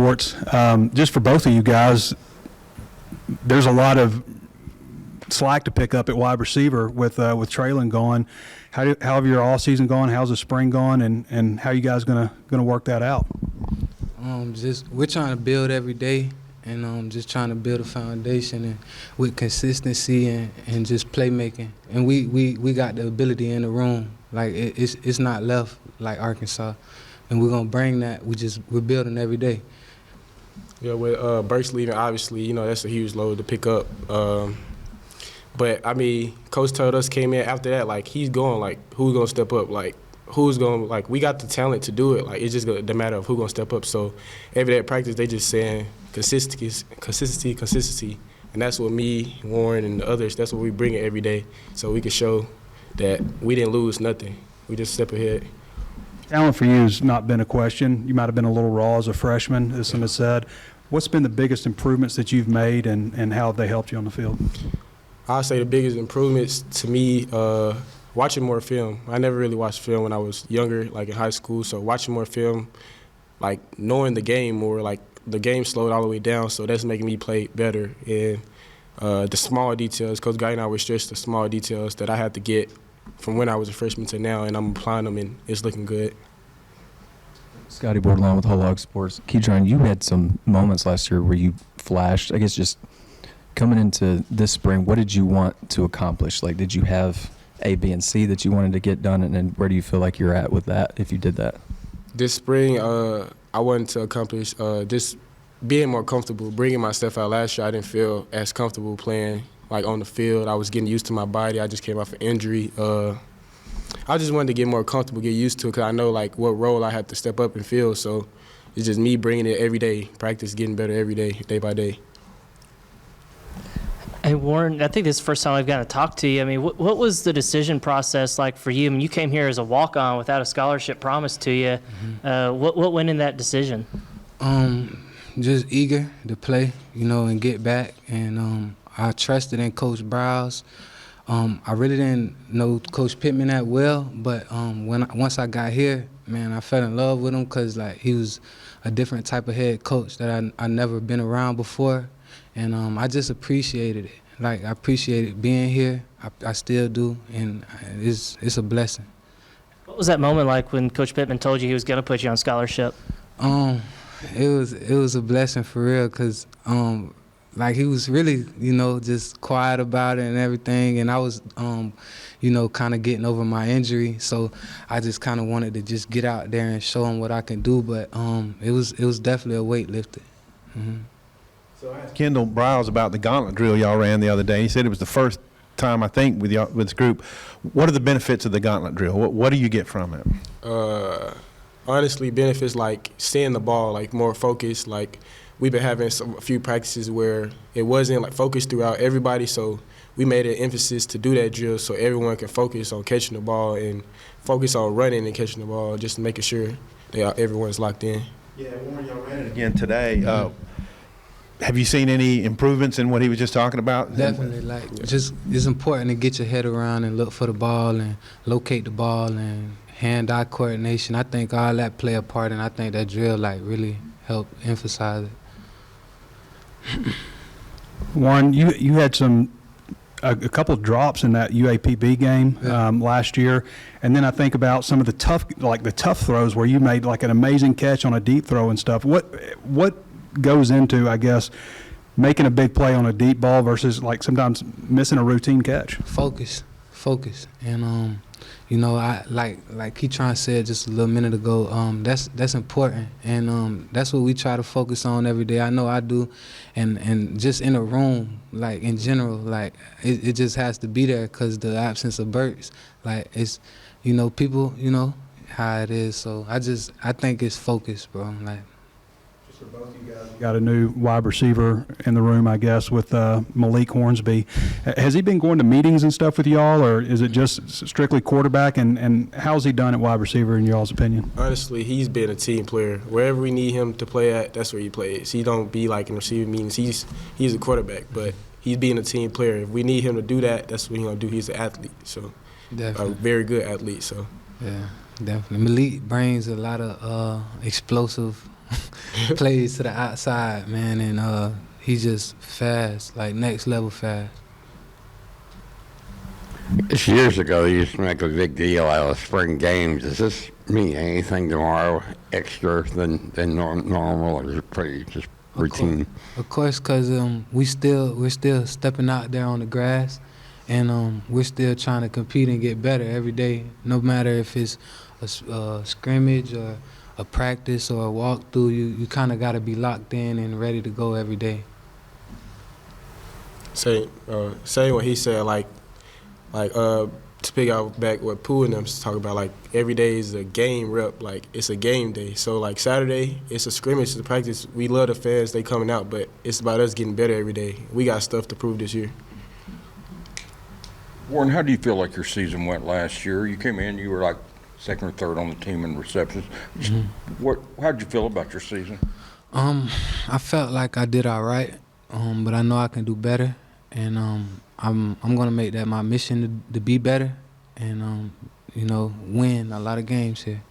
Sports. Just for both of you guys, there's a lot of slack to pick up at wide receiver with Traylon gone. How have your all season gone? How's the spring gone? And how are you guys gonna work that out? We're trying to build every day, and just trying to build a foundation and with consistency and just playmaking. And we got the ability in the room. Like it's not left like Arkansas, and we're gonna bring that. We're building every day. Yeah, with Burks leaving, obviously, that's a huge load to pick up. But I mean, Coach told us, came in after that, like he's going, like who's gonna step up, like who's gonna, like we got the talent to do it. Like it's just the matter of who's gonna step up. So every day at practice, they just saying consistency, and that's what me, Warren, and the others. That's what we bring it every day, so we can show that we didn't lose nothing. We just step ahead. Talent for you has not been a question. You might have been a little raw as a freshman, as some have said. What's been the biggest improvements that you've made, and how have they helped you on the field? I'll say the biggest improvements to me, watching more film. I never really watched film when I was younger, like in high school. So watching more film, like knowing the game more, like the game slowed all the way down. So that's making me play better. And the small details, Coach Guy and I would stress the small details that I had to get from when I was a freshman to now, and I'm applying them, and it's looking good. Scotty Bordelon with Whole Hog Sports. Ketron, you had some moments last year where you flashed. I guess just coming into this spring, what did you want to accomplish? Like, did you have A, B, and C that you wanted to get done, and then where do you feel like you're at with that if you did that? This spring, I wanted to accomplish just being more comfortable, bringing my stuff out. Last year, I didn't feel as comfortable playing like on the field. I was getting used to my body. I just came off an injury. I just wanted to get more comfortable, get used to it, because I know like what role I have to step up and fill. So it's just me bringing it every day, practice, getting better every day, day by day. Hey, Warren, I think this is the first time I've gotten to talk to you. I mean, what was the decision process like for you? I mean, you came here as a walk-on without a scholarship promised to you. Mm-hmm. What went in that decision? Just eager to play, and get back. And I trusted in Coach Browse. I really didn't know Coach Pittman that well, but once I got here, man, I fell in love with him because like he was a different type of head coach that I never been around before, and I just appreciated it. Like I appreciated being here. I still do, and it's a blessing. What was that moment like when Coach Pittman told you he was going to put you on scholarship? It was a blessing for real, because like he was really, just quiet about it and everything, and I was, kind of getting over my injury, so I just kind of wanted to just get out there and show him what I can do, but it was definitely a weight lifted. Mm-hmm. So I asked Kendall Browse about the Gauntlet Drill y'all ran the other day. He said it was the first time, I think, with this group. What are the benefits of the Gauntlet Drill? What do you get from it? Honestly, benefits like seeing the ball, like more focused, like we've been having a few practices where it wasn't like focused throughout everybody, so we made an emphasis to do that drill so everyone can focus on catching the ball and focus on running and catching the ball, just making sure everyone's locked in. Yeah, Warren, y'all ran it again today. Have you seen any improvements in what he was just talking about? Definitely, just it's important to get your head around and look for the ball and locate the ball and hand-eye coordination. I think all that play a part, and I think that drill really helped emphasize it. Warren, you had a couple of drops in that UAPB game last year, and then I think about some of the tough throws where you made like an amazing catch on a deep throw and stuff. What goes into, I guess, making a big play on a deep ball versus like sometimes missing a routine catch? Focus, and I like Ketron said just a little minute ago. That's important, and that's what we try to focus on every day. I know I do, and just in a room, like in general, like it just has to be there because the absence of Burks, like it's, people, how it is. So I think it's focus, bro. Like. For both of you guys, you got a new wide receiver in the room, I guess, with Malik Hornsby. Has he been going to meetings and stuff with y'all, or is it just strictly quarterback? And how's he done at wide receiver in y'all's opinion? Honestly, he's been a team player. Wherever we need him to play at, that's where he plays. He don't be like in receiving meetings. He's a quarterback, but he's being a team player. If we need him to do that, that's what he's gonna do. He's an athlete, so definitely. A very good athlete. So yeah, definitely. Malik brings a lot of explosive plays to the outside, man, and he just fast, like next level fast. It's years ago, you used to make a big deal out of spring games. Does this mean anything tomorrow extra than normal, or is it pretty just routine? Of course, cause we're still stepping out there on the grass, and we're still trying to compete and get better every day. No matter if it's a scrimmage or a practice or a walkthrough, you kind of got to be locked in and ready to go every day. Saying what he said, like to pick out back what Pooh and them talk about, like every day is a game rep, like it's a game day. So like Saturday, it's a scrimmage, it's a practice. We love the fans, they coming out, but it's about us getting better every day. We got stuff to prove this year. Warren, how do you feel like your season went last year? You came in, you were like second or third on the team in receptions. How'd you feel about your season? I felt like I did all right, but I know I can do better, and I'm gonna make that my mission to be better, and win a lot of games here.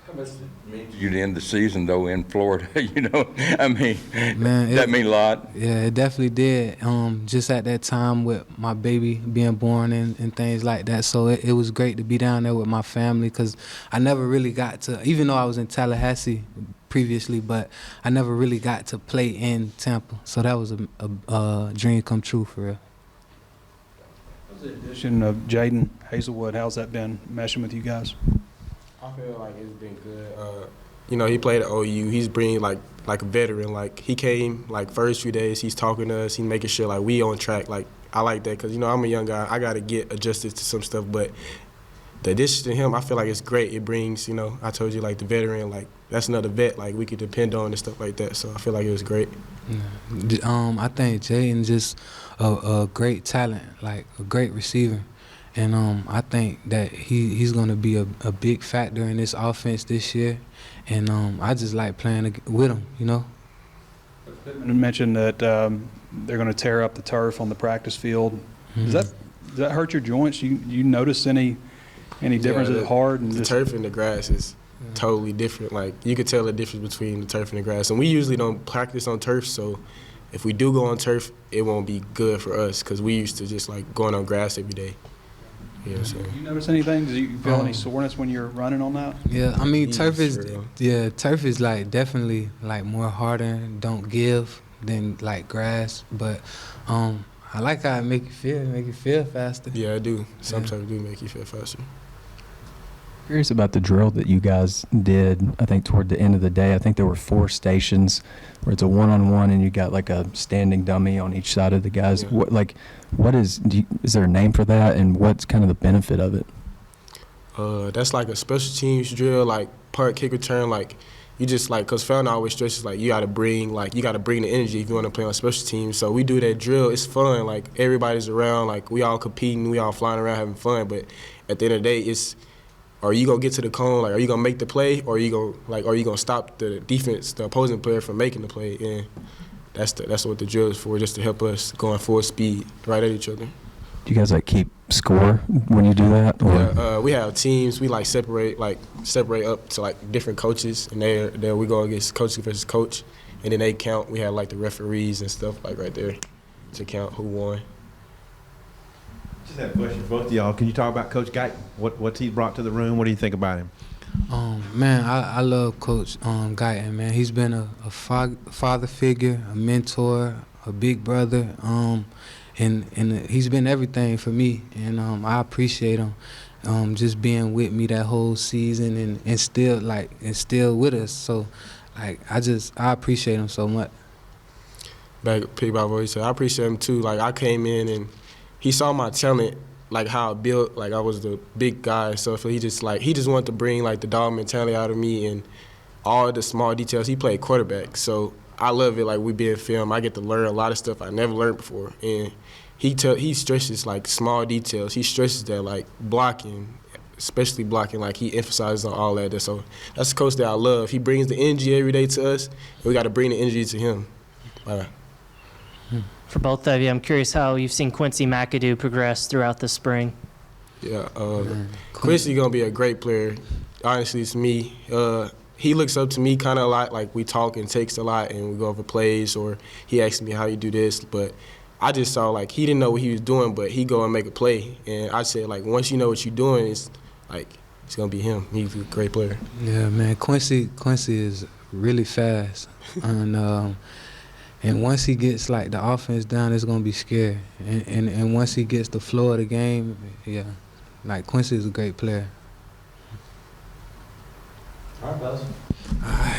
How much did it mean to you to end the season though in Florida? I mean, Man, that mean a lot. Yeah, it definitely did. Just at that time with my baby being born and things like that, so it was great to be down there with my family, because I never really got to, even though I was in Tallahassee previously, but I never really got to play in Tampa, so that was a dream come true for real. The addition of Jaden Hazelwood, how's that been meshing with you guys? I feel like it's been good. He played at OU. He's bringing like a veteran. Like he came like first few days, he's talking to us. He's making sure like we on track. Like I like that because I'm a young guy. I got to get adjusted to some stuff. But the addition to him, I feel like it's great. It brings, I told you like the veteran. Like that's another vet like we could depend on and stuff like that. So I feel like it was great. I think Jaden just a great talent, like a great receiver. And I think that he's going to be a big factor in this offense this year. And I just like playing with him, You mentioned that they're going to tear up the turf on the practice field. Mm-hmm. Does that hurt your joints? You notice any difference? Is it hard? And the turf and the grass is totally different. Like you could tell the difference between the turf and the grass. And we usually don't practice on turf, so if we do go on turf, it won't be good for us because we used to just like going on grass every day. Yeah, so. Do you notice anything? Do you feel any soreness when you're running on that? Yeah, I mean turf is sure. Turf is like definitely like more harder, don't give than like grass. But I like how it make you feel faster. Yeah, I do. Sometimes do make you feel faster. Curious about the drill that you guys did. I think toward the end of the day, I think there were 4 stations where it's a one-on-one and you got like a standing dummy on each side of the guys. Yeah. Is there a name for that, and what's kind of the benefit of it? That's like a special teams drill, like punt, kick, return. Like you just like, cause Felton always stresses like you gotta bring the energy if you want to play on special teams. So we do that drill. It's fun. Like everybody's around. Like we all competing. We all flying around having fun. But at the end of the day, it's, are you gonna get to the cone? Like, are you gonna make the play, or are you gonna stop the defense, the opposing player, from making the play? And that's what the drill is for, just to help us going full speed right at each other. Do you guys like keep score when you do that? Or? Yeah, we have teams. We like separate up to like different coaches, and there we go against coach versus coach, and then they count. We have like the referees and stuff like right there to count who won. Just have a question for both of y'all. Can you talk about Coach Guyton? What's he brought to the room? What do you think about him? Man, I love Coach Guyton, man. He's been a father figure, a mentor, a big brother, and he's been everything for me, and I appreciate him just being with me that whole season and still with us. So, like, I appreciate him so much. Back about what he said, I appreciate him too. Like I came in and he saw my talent, like how I built, like I was the big guy. So he just wanted to bring like the dog mentality out of me and all the small details. He played quarterback, so I love it. Like we being filmed, I get to learn a lot of stuff I never learned before. And he stresses like small details. He stresses that like blocking, especially blocking. Like he emphasizes on all that. So that's the coach that I love. He brings the energy every day to us, and we got to bring the energy to him. For both of you, I'm curious how you've seen Quincy McAdoo progress throughout the spring. Yeah, Quincy gonna be a great player. Honestly, to me, he looks up to me kind of a lot. Like we talk and text a lot, and we go over plays, or he asks me how you do this. But I just saw like he didn't know what he was doing, but he go and make a play. And I said like once you know what you're doing, it's gonna be him. He's a great player. Yeah, man, Quincy is really fast, and once he gets like the offense down, it's gonna be scary. And once he gets the flow of the game, yeah, like Quincy is a great player. All right, fellas. All right.